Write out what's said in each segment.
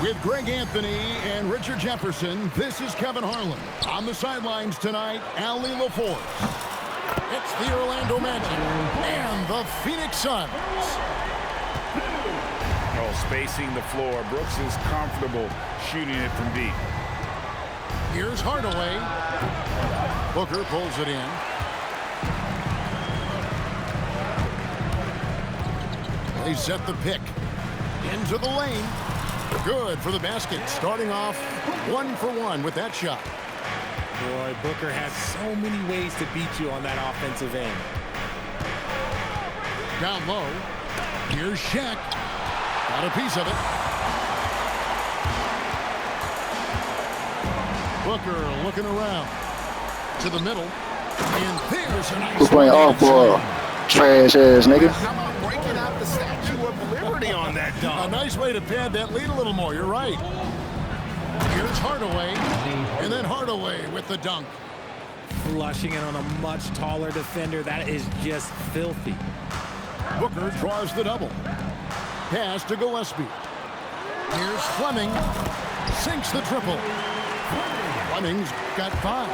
With Greg Anthony and Richard Jefferson, this is Kevin Harlan. On the sidelines tonight, Allie LaForce. It's the Orlando Magic and the Phoenix Suns. Oh, spacing the floor. Brooks is comfortable shooting it from deep. Here's Hardaway. Booker pulls it in. They set the pick. Into the lane. Good for the basket. Starting off 1 for 1 with that shot. Boy, Booker has so many ways to beat you on that offensive end. Down low. Here's Shaq. Got a piece of it. Booker looking around. To the middle. And there's a nice... We're playing off ball. Trash ass nigga. How about breaking out the Statue of Liberty on that dunk? A nice way to pad that lead a little more. You're right. Here's Hardaway. And then Hardaway with the dunk. Flushing it on a much taller defender. That is just filthy. Booker draws the double. Pass to Gillespie. Here's Fleming. Sinks the triple. Fleming's got 5.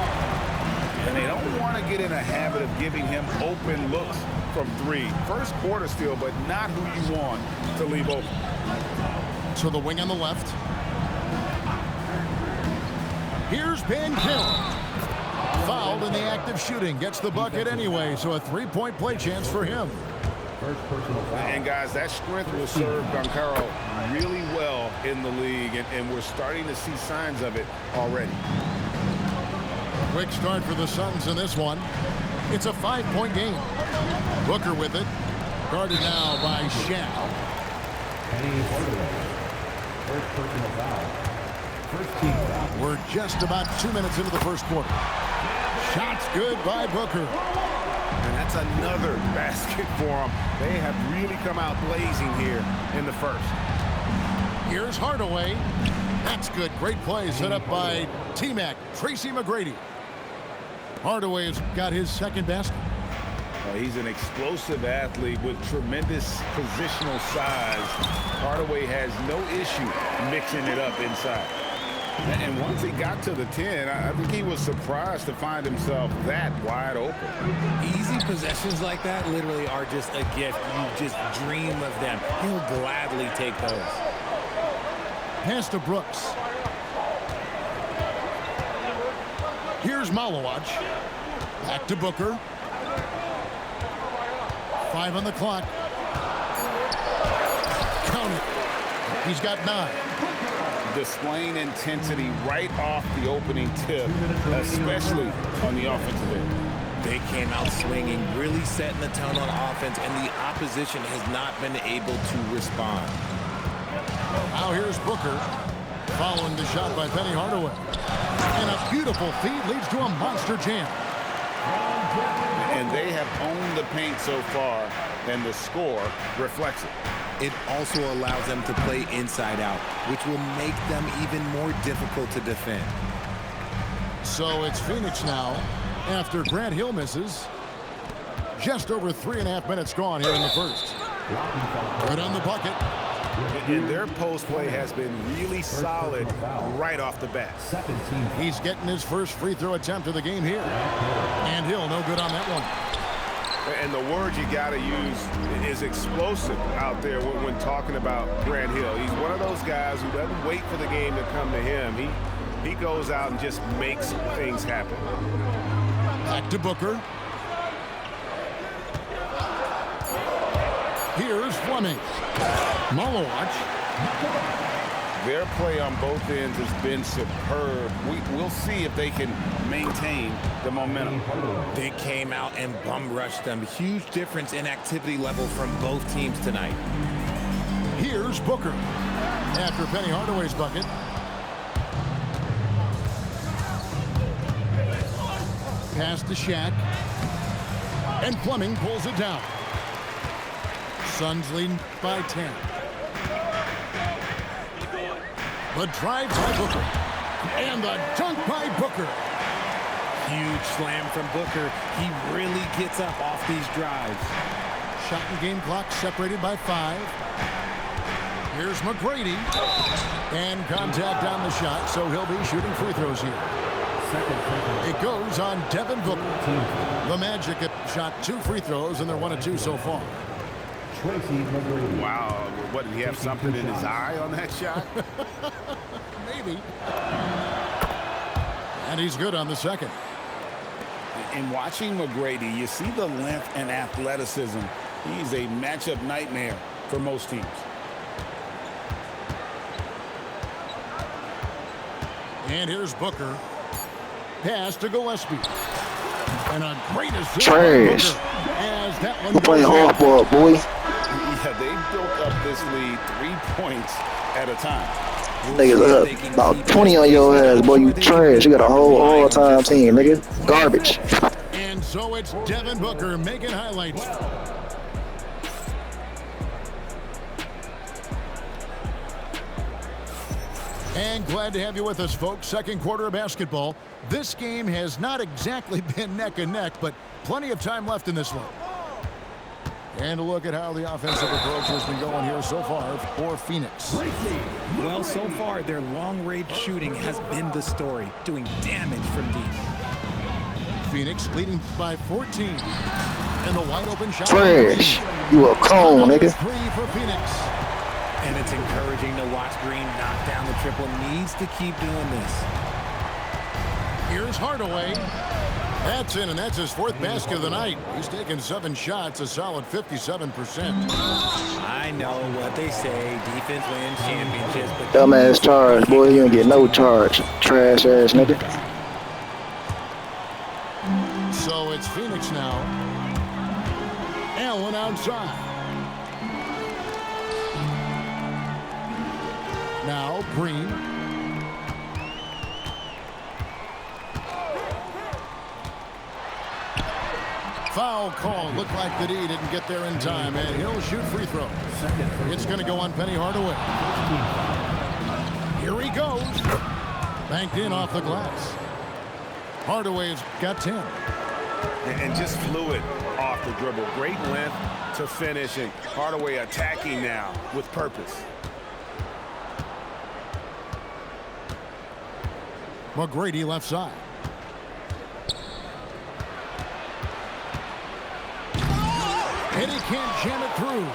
And they don't want to get in a habit of giving him open looks from 3. First quarter still, but not who you want to leave open. To the wing on the left. Here's Van Gillen. Fouled in the act of shooting. Gets the bucket anyway, so a 3-point play chance for him. And guys, that strength will serve Banchero really well in the league, and we're starting to see signs of it already. Quick start for the Suns in this one. It's a 5-point game. Booker with it. Guarded now by Shaq. First personal foul. First team foul. We're just about 2 minutes into the first quarter. Shots good by Booker. And that's another basket for them. They have really come out blazing here in the first. Here's Hardaway. That's good. Great play set up by T-Mac, Tracy McGrady. Hardaway's got his second basket. He's an explosive athlete with tremendous positional size. Hardaway has no issue mixing it up inside. And once he got to the 10, I think he was surprised to find himself that wide open. Easy possessions like that literally are just a gift. You just dream of them. He'll gladly take those. Pass to Brooks. Here's Malowacz. Back to Booker. 5 on the clock. Count it. He's got 9. Displaying intensity right off the opening tip, especially on the offensive end. They came out swinging, really setting the tone on offense, and the opposition has not been able to respond. Now here's Booker, following the shot by Penny Hardaway. And a beautiful feed leads to a monster jam. And they have owned the paint so far, and the score reflects it. It also allows them to play inside out, which will make them even more difficult to defend. So it's Phoenix now, after Grant Hill misses. Just over 3.5 minutes gone here in the first. Good on the bucket. And their post play has been really solid right off the bat. He's getting his first free throw attempt of the game here. And Hill no good on that one. And the word you got to use is explosive out there when talking about Grant Hill. He's one of those guys who doesn't wait for the game to come to him. He goes out and just makes things happen. Back to Booker. Here's Fleming. Malowacz. Their play on both ends has been superb. We'll see if they can maintain the momentum. They came out and bum rushed them. Huge difference in activity level from both teams tonight. Here's Booker. After Penny Hardaway's bucket. Pass to Shaq. And Fleming pulls it down. Suns leading by 10. The drive by Booker. And the dunk by Booker. Huge slam from Booker. He really gets up off these drives. Shot and game clock separated by 5. Here's McGrady. And contact on the shot, so he'll be shooting free throws here. It goes on Devin Booker. The Magic have shot 2 free throws, and they're 1 of 2 so far. Tracy McGrady. Wow, what, did he have something in his eye on that shot? Maybe. And he's good on the second. In watching McGrady, you see the length and athleticism. He's a matchup nightmare for most teams. And here's Booker. Pass to Gillespie. And a great assist. Trash. As that one You playing goes in. hardball, boy. Yeah, they built up this lead 3 points at a time. Niggas up about 20 on your ass, boy. You trash. You got a whole all-time team, nigga. Garbage. And so it's Devin Booker making highlights. And glad to have you with us, folks. Second quarter of basketball. This game has not exactly been neck and neck, but plenty of time left in this one. And a look at how the offensive approach has been going here so far for Phoenix. Well, so far, their long-range shooting has been the story, doing damage from deep. Phoenix leading by 14. And the wide-open shot. Trash. You a cone, nigga. 3 for Phoenix. And it's encouraging to watch Green knock down the triple. Needs to keep doing this. Here's Hardaway. That's in, and that's his 4th basket of the night. He's taken 7 shots, a solid 57%. I know what they say, defense wins championships, but Dumbass charge, boy. You ain't get no charge. Trash ass, nigga. So it's Phoenix now. Allen outside. Now Green. Foul call. Looked like that he didn't get there in time, and he'll shoot free throw. It's going to go on Penny Hardaway. Here he goes. Banked in off the glass. Hardaway's got 10. And just fluid off the dribble. Great length to finishing. Hardaway attacking now with purpose. McGrady left side. And he can't jam it through.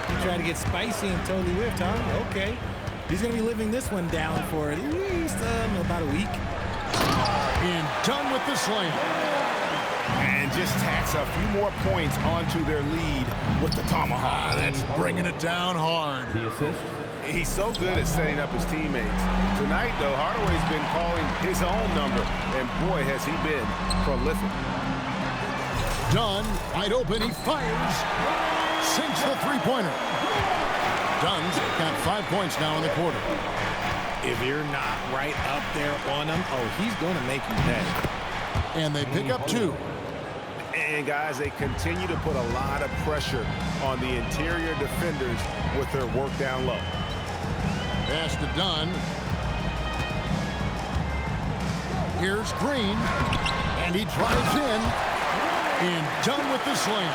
he tried to get spicy and totally whiffed, huh? Okay. He's going to be living this one down for at least about a week. And done with the slam. And just tacks a few more points onto their lead with the tomahawk. That's bringing it down hard. The assist. He's so good at setting up his teammates. Tonight, though, Hardaway's been calling his own number, and boy, has he been prolific. Dunn, wide open, he fires. Sinks the three-pointer. Dunn's got 5 points now in the quarter. If you're not right up there on him, oh, he's going to make you pay. And they pick up 2. And, guys, they continue to put a lot of pressure on the interior defenders with their work down low. Pass to Dunn. Here's Green. And he drives in. And done with the slam.